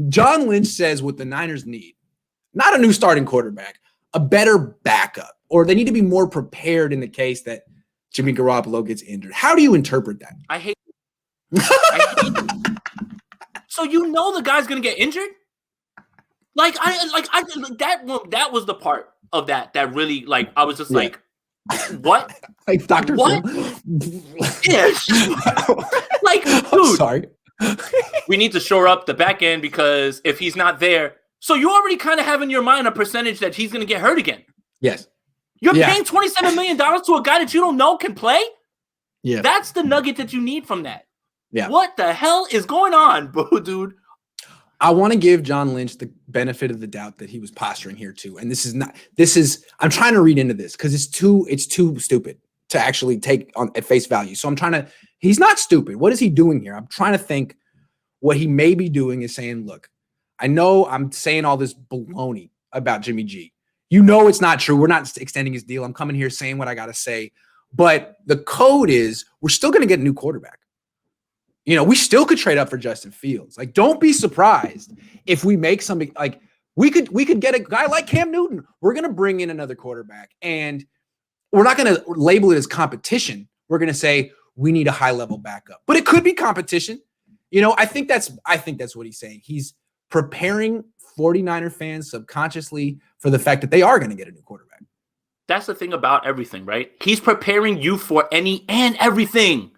John Lynch says what the Niners need, not a new starting quarterback, a better backup, or they need to be more prepared in the case that Jimmy Garoppolo gets injured. How do you interpret that? I hate it. So the guy's gonna get injured? That was the part of that really I was just like, what? Like Dr. What? Yes. Dude. Sorry. We need to shore up the back end because if he's not there, so you already kind of have in your mind a percentage that he's gonna get hurt again. Yes. You're paying $27 million to a guy that you don't know can play? Yeah. That's the nugget that you need from that. Yeah. What the hell is going on, bro, dude? I want to give John Lynch the benefit of the doubt that he was posturing here too. And I'm trying to read into this because it's too stupid to actually take on at face value. So he's not stupid. What is he doing here? I'm trying to think what he may be doing is saying, look, I know I'm saying all this baloney about Jimmy G. It's not true. We're not extending his deal. I'm coming here saying what I got to say. But the code is we're still going to get a new quarterback. We still could trade up for Justin Fields. Like, don't be surprised if we make something like we could get a guy like Cam Newton. We're going to bring in another quarterback, and we're not going to label it as competition. We're going to say we need a high level backup, but it could be competition. I think that's what he's saying. He's preparing 49er fans subconsciously for the fact that they are going to get a new quarterback. That's the thing about everything, right? He's preparing you for any and everything.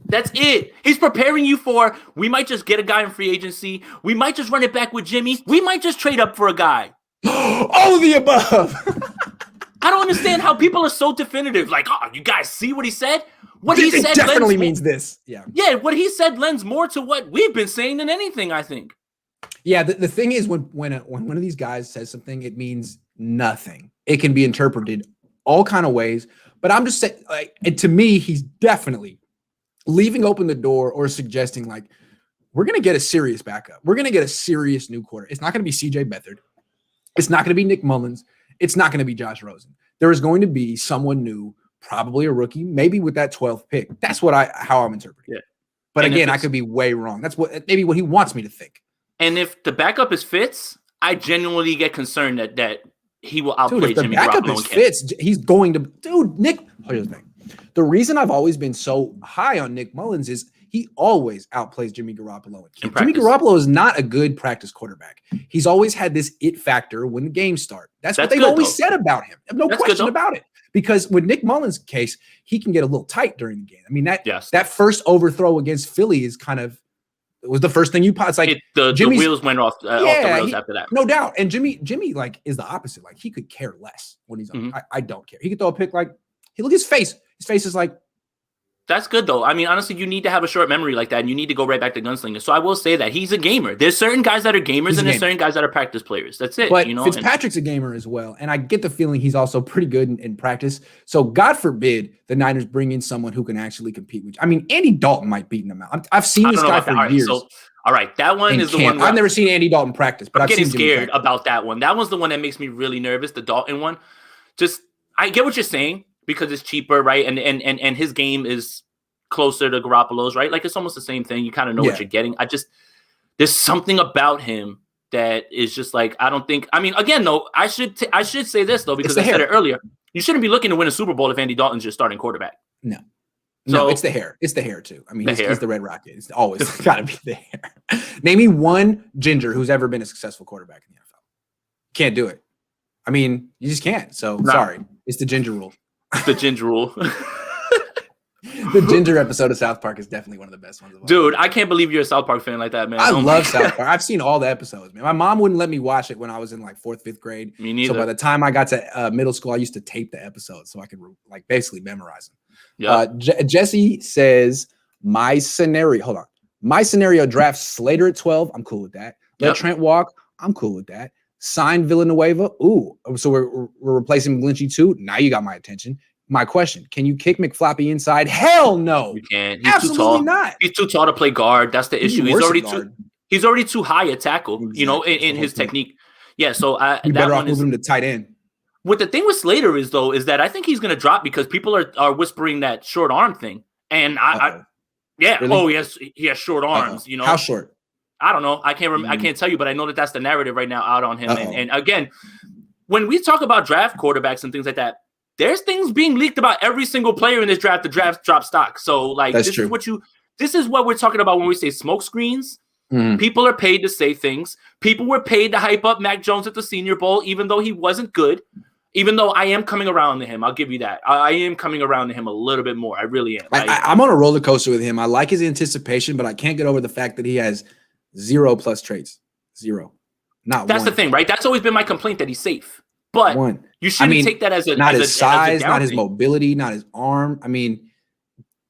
That's it. He's preparing you for, we might just get a guy in free agency. We might just run it back with Jimmy. We might just trade up for a guy. All of the above. I don't understand how people are so definitive. Like, you guys see what he said? What he said definitely means this. Yeah. Yeah, what he said lends more to what we've been saying than anything, I think. Yeah, the thing is when one of these guys says something, it means nothing. It can be interpreted all kind of ways. But I'm just saying, to me, he's definitely leaving open the door or suggesting we're going to get a serious backup. We're going to get a serious new quarter. It's not going to be CJ Beathard. It's not going to be Nick Mullins. It's not going to be Josh Rosen. There is going to be someone new, probably a rookie, maybe with that 12th pick. That's how I'm interpreting it. But again, I could be way wrong. That's maybe what he wants me to think. And if the backup is Fitz, I genuinely get concerned that he will outplay Jimmy Garoppolo. If the backup is Fitz, he's going to Nick. Here's the thing. The reason I've always been so high on Nick Mullins is he always outplays Jimmy Garoppolo. Jimmy Garoppolo is not a good practice quarterback. He's always had this it factor when the games start. That's what they've always said about him. No question about it. Because with Nick Mullins' case, he can get a little tight during the game. I mean, that first overthrow against Philly is it was the first thing you pop. It's like the wheels went off the rails after that. No doubt. And Jimmy is the opposite. Like, he could care less when he's on. I don't care. He could throw a pick look at his face. His face is like. That's good, though. I mean, honestly, you need to have a short memory like that, and you need to go right back to gunslinger. So I will say that he's a gamer. There's certain guys that are gamers, and there's certain guys that are practice players. That's it. But Fitzpatrick's a gamer as well, and I get the feeling he's also pretty good in practice. So God forbid the Niners bring in someone who can actually compete with. I mean, Andy Dalton might beat him out. I've seen this guy for years. All right, that one is the one. I've never seen Andy Dalton practice, but I'm getting scared about that one. That one's the one that makes me really nervous. The Dalton one. I get what you're saying because it's cheaper, right? And his game is closer to Garoppolo's, right? Like, it's almost the same thing. You kind of know what you're getting. There's something about him that is just like, I don't think. I mean, again, though, I should say this though because I said it earlier. You shouldn't be looking to win a Super Bowl if Andy Dalton's your starting quarterback. No, it's the hair. It's the hair too. I mean, he's the Red Rocket. It's always got to be the hair. Name me one ginger who's ever been a successful quarterback in the NFL. Can't do it. I mean, you just can't. So sorry, it's the ginger rule. The ginger rule. The ginger episode of South Park is definitely one of the best ones. Dude, I can't believe you're a South Park fan like that, man. I love South Park. I've seen all the episodes, man. My mom wouldn't let me watch it when I was in 4th, 5th grade. Me neither. So by the time I got to middle school, I used to tape the episodes so I could basically memorize them. Jesse says, my scenario drafts Slater at 12. I'm cool with that. Let Trent walk. I'm cool with that. Sign Villanueva. Ooh, so we're replacing Lynchy too. Now you got my attention. My question, can you kick McFloppy inside? Hell no. You can't. He's absolutely too tall. Not. He's too tall to play guard. That's the issue. He's already too high a tackle, exactly. In his technique. Yeah, so you better off moving him to tight end. What the thing with Slater is that I think he's going to drop because people are whispering that short arm thing. And really? He has short arms, How short? I don't know. I can't tell you, but I know that that's the narrative right now out on him. And again, when we talk about draft quarterbacks and things like that, there's things being leaked about every single player in this draft. The draft drop stock. So like this is what we're talking about when we say smoke screens. People are paid to say things. People were paid to hype up Mac Jones at the Senior Bowl, even though he wasn't good. Even though I am coming around to him, I'll give you that. I am coming around to him a little bit more. I really am. I'm on a roller coaster with him. I like his anticipation, but I can't get over the fact that he has 0+ traits. 0. Not That's one. the thing, right? That's always been my complaint, that he's safe. But you shouldn't take that as a not as his a, size, as a not his mobility, not his arm. I mean,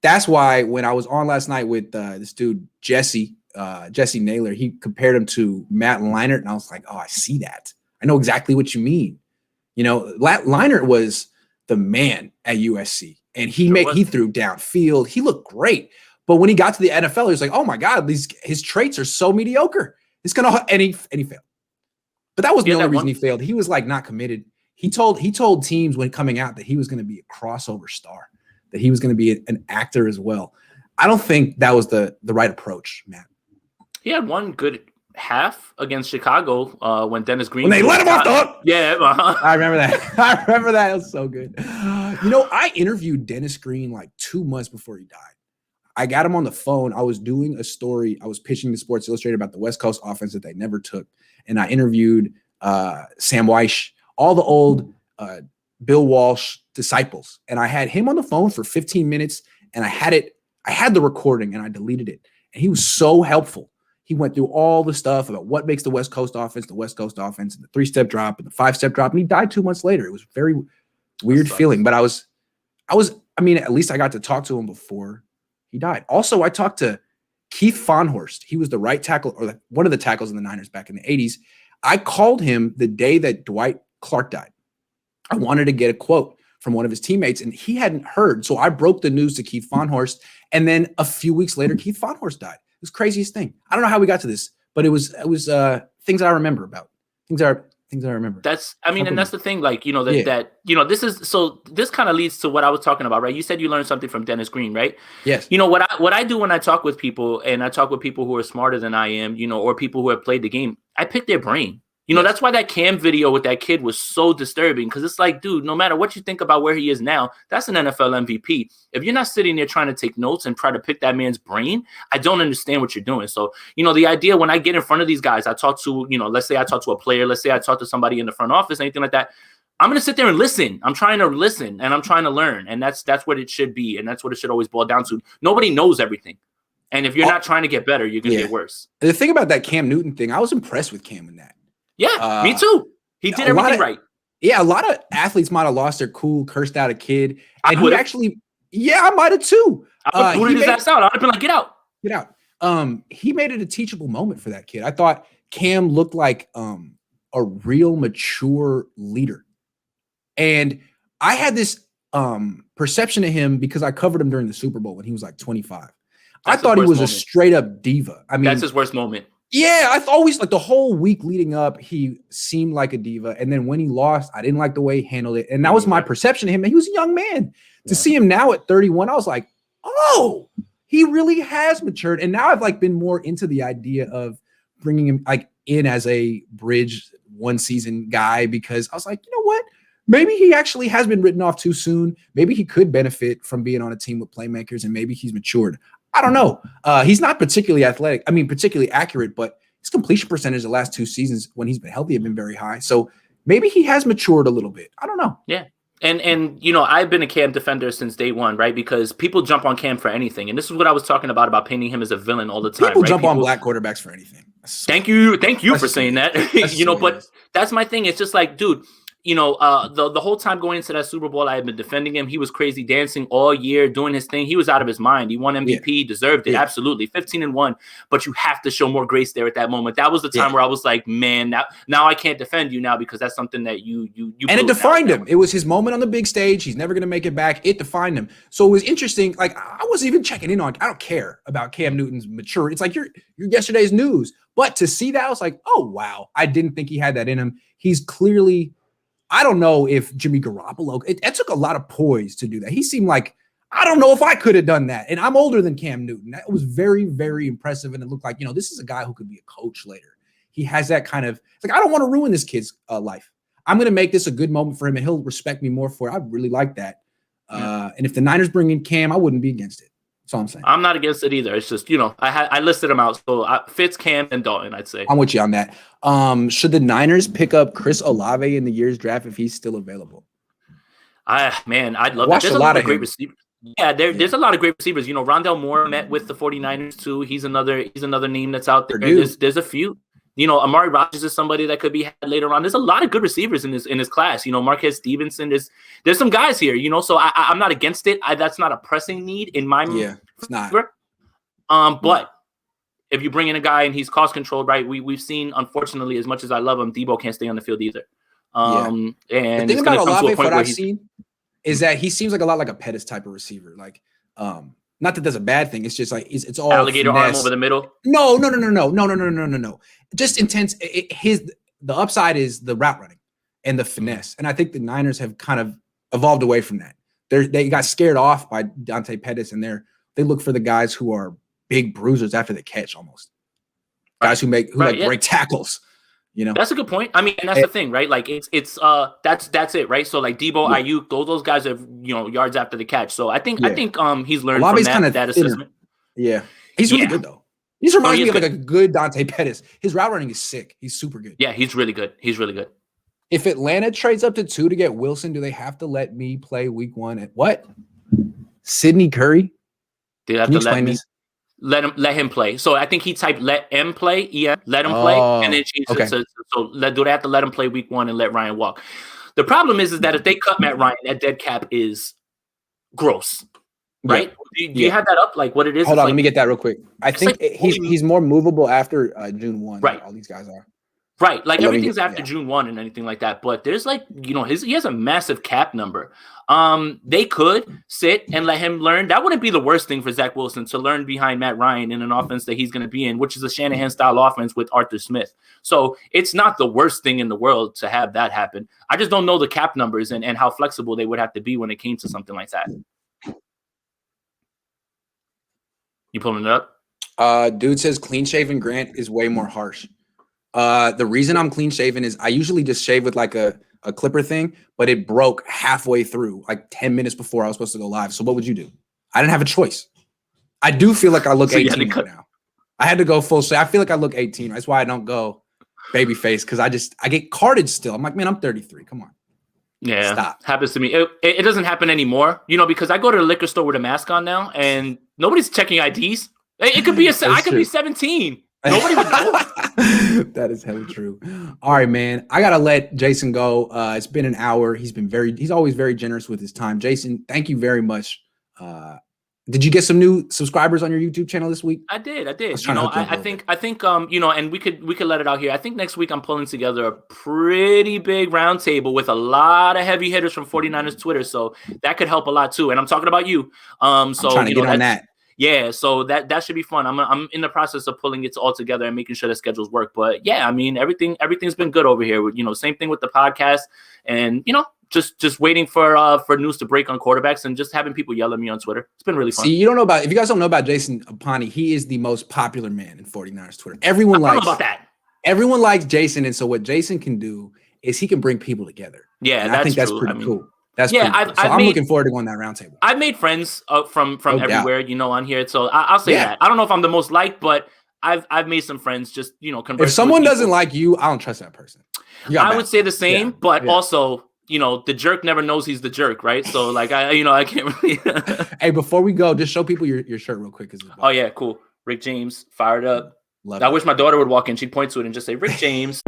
that's why when I was on last night with this dude Jesse Naylor, he compared him to Matt Leinart, and I was like, oh, I see that. I know exactly what you mean. You know, Leinart was the man at USC, and he threw downfield. He looked great, but when he got to the NFL, he was like, oh my God, his traits are so mediocre. It's gonna and he failed. But that was the only reason he failed. He was like not committed. He told teams when coming out that he was going to be a crossover star, that he was going to be an actor as well. I don't think that was the right approach, Matt. He had one good half against Chicago when Dennis Green. When they let him off the hook. Yeah. I remember that. It was so good. You know, I interviewed Dennis Green like 2 months before he died. I got him on the phone. I was doing a story. I was pitching to Sports Illustrated about the West Coast offense that they never took. And I interviewed Sam Weish, all the old Bill Walsh disciples. And I had him on the phone for 15 minutes, and I had the recording, and I deleted it. And he was so helpful. He went through all the stuff about what makes the West Coast offense, and the 3-step drop and the 5-step drop. And he died 2 months later. It was a very weird feeling. But I mean, at least I got to talk to him before he died. Also, I talked to Keith Fonhorst. He was the right tackle, or one of the tackles in the Niners back in the 80s. I called him the day that Dwight Clark died. I wanted to get a quote from one of his teammates, and he hadn't heard. So I broke the news to Keith Fonhorst, and then a few weeks later, Keith Fonhorst died. It was the craziest thing. I don't know how we got to this, but it was things that I remember about. Things I remember. And that's the thing, like, you know, this kind of leads to what I was talking about, right? You said you learned something from Dennis Green, right? Yes. You know, what I do when I talk with people, and I talk with people who are smarter than I am, you know, or people who have played the game, I pick their brain. You know, that's why that Cam video with that kid was so disturbing, because it's like, dude, no matter what you think about where he is now, that's an NFL MVP. If you're not sitting there trying to take notes and try to pick that man's brain, I don't understand what you're doing. So, you know, the idea when I get in front of these guys, I talk to, you know, let's say I talk to a player, let's say I talk to somebody in the front office, anything like that. I'm going to sit there and listen. I'm trying to listen, and I'm trying to learn. And that's what it should be. And that's what it should always boil down to. Nobody knows everything. And if you're not trying to get better, you're going to get worse. The thing about that Cam Newton thing, I was impressed with Cam in that. Yeah, me too. He did everything right. Yeah, a lot of athletes might have lost their cool, cursed out a kid. And he actually, I might have too. I would have his ass out. I'd have been like, get out. Get out. He made it a teachable moment for that kid. I thought Cam looked like a real mature leader. And I had this perception of him because I covered him during the Super Bowl when he was like 25. I thought he was a straight up diva. I mean, that's his worst moment. Yeah, I always, like, the whole week leading up, he seemed like a diva. And then when he lost, I didn't like the way he handled it. And that was my perception of him. He was a young man. To see him now at 31, I was like, oh, he really has matured. And now I've like been more into the idea of bringing him like in as a bridge one season guy, because I was like, you know what? Maybe he actually has been written off too soon. Maybe he could benefit from being on a team with playmakers, and maybe he's matured. I don't know. He's not particularly athletic. I mean, particularly accurate, but his completion percentage the last 2 seasons when he's been healthy have been very high. So maybe he has matured a little bit. I don't know. Yeah. And you know, I've been a Cam defender since day one, right? Because people jump on Cam for anything. And this is what I was talking about painting him as a villain all the time. People jump on black quarterbacks for anything. Thank you for saying that. You know, but that's my thing. It's just like, dude, you know, the whole time going into that Super Bowl, I had been defending him. He was crazy dancing all year, doing his thing. He was out of his mind. He won MVP, deserved it. Absolutely. 15-1. But you have to show more grace there at that moment. That was the time where I was like, man, now I can't defend you now, because that's something that you and it defined him. It was his moment on the big stage. He's never going to make it back. It defined him. So it was interesting. Like, I wasn't even checking in on, I don't care about Cam Newton's maturity. It's like you're yesterday's news. But to see that, I was like, oh, wow. I didn't think he had that in him. He's clearly, I don't know if Jimmy Garoppolo, it took a lot of poise to do that. He seemed like, I don't know if I could have done that. And I'm older than Cam Newton. That was very, very impressive. And it looked like, this is a guy who could be a coach later. He has that kind of, it's like, I don't want to ruin this kid's life. I'm going to make this a good moment for him, and he'll respect me more for it. I really like that. And if the Niners bring in Cam, I wouldn't be against it. That's all I'm saying. I'm not against it either. It's just, I listed them out. So Fitz, Cam, and Dalton, I'd say. I'm with you on that. Should the Niners pick up Chris Olave in the year's draft if he's still available? I'd love that. There's a lot of great receivers. Yeah, there's a lot of great receivers. Rondell Moore met with the 49ers too. He's another name that's out there. There's a few. Amari Rodgers is somebody that could be had later on. There's a lot of good receivers in this class. Marquez Stevenson. There's some guys here. So I'm not against it. That's not a pressing need in my mind. Yeah, it's not. But if you bring in a guy and he's cost controlled, right? We've seen, unfortunately, as much as I love him, Debo can't stay on the field either. And the thing about Olave, what I've seen, is that he seems like a lot like a Pettis type of receiver. Like, not that that's a bad thing. It's just like it's all alligator finesse. arm over the middle. No. Just intense. The upside is the route running and the finesse. And I think the Niners have kind of evolved away from that. They got scared off by Dante Pettis, and they look for the guys who are big bruisers after the catch, almost guys who break tackles. That's a good point. I mean, and that's the thing, right? Like that's it, right? So like Debo, Ayuk, those guys have yards after the catch. So I think he's learned Olave's from that assessment. Yeah, he's really good though. He reminds me of like a good Dante Pettis. His route running is sick. He's super good. Yeah, he's really good. If Atlanta trades up to 2 to get Wilson, do they have to let me play week 1 at what? Sidney Curry? They have to let him play. So I think he typed let him play, let him play, and then change it to do they have to let him play week 1 and let Ryan walk? The problem is that if they cut Matt Ryan, that dead cap is gross, right? Do you have that up? Like what it is? Hold on, let me get that real quick. I think he's more movable after June 1. Right, all these guys are. Right, like everything's after June 1 and anything like that. But there's like, he has a massive cap number. They could sit and let him learn. That wouldn't be the worst thing for Zach Wilson to learn behind Matt Ryan in an offense that he's going to be in, which is a Shanahan-style offense with Arthur Smith. So it's not the worst thing in the world to have that happen. I just don't know the cap numbers and how flexible they would have to be when it came to something like that. You pulling it up? Dude says clean-shaven Grant is way more harsh. The reason I'm clean shaven is I usually just shave with like a clipper thing, but it broke halfway through, like 10 minutes before I was supposed to go live. So what would you do? I didn't have a choice. I do feel like I look 18 right now. I had to go full shave. I feel like I look 18. That's why I don't go baby face, because I get carded still. I'm like, man, I'm 33. Come on. Yeah, stop. Happens to me. It doesn't happen anymore, because I go to the liquor store with a mask on now, and nobody's checking IDs. It could be I could be 17. Nobody would know. That is hella true. All right, man. I gotta let Jason go. It's been an hour. He's always very generous with his time. Jason, thank you very much. Did you get some new subscribers on your YouTube channel this week? I did. I think and we could let it out here. I think next week I'm pulling together a pretty big roundtable with a lot of heavy hitters from 49ers Twitter. So that could help a lot too. And I'm talking about you. I'm trying to get on that. Yeah, so that should be fun. I'm in the process of pulling it all together and making sure the schedules work. But yeah, I mean everything's been good over here. Same thing with the podcast, and just waiting for news to break on quarterbacks and just having people yell at me on Twitter. It's been really fun. See, if you guys don't know about Jason Apani, he is the most popular man in 49ers Twitter. Everyone likes about that. Everyone likes Jason, and so what Jason can do is he can bring people together. Yeah, and I think that's pretty cool. That's cool. I'm looking forward to going that roundtable. I've made friends from everywhere, on here. So I'll say that. I don't know if I'm the most liked, but I've made some friends. Just if someone doesn't like you, I don't trust that person. I would say the same, but also the jerk never knows he's the jerk, right? So like I can't really. Hey, before we go, just show people your shirt real quick. Oh yeah, cool. Rick James, fired up. I wish my daughter would walk in. She'd point to it and just say Rick James.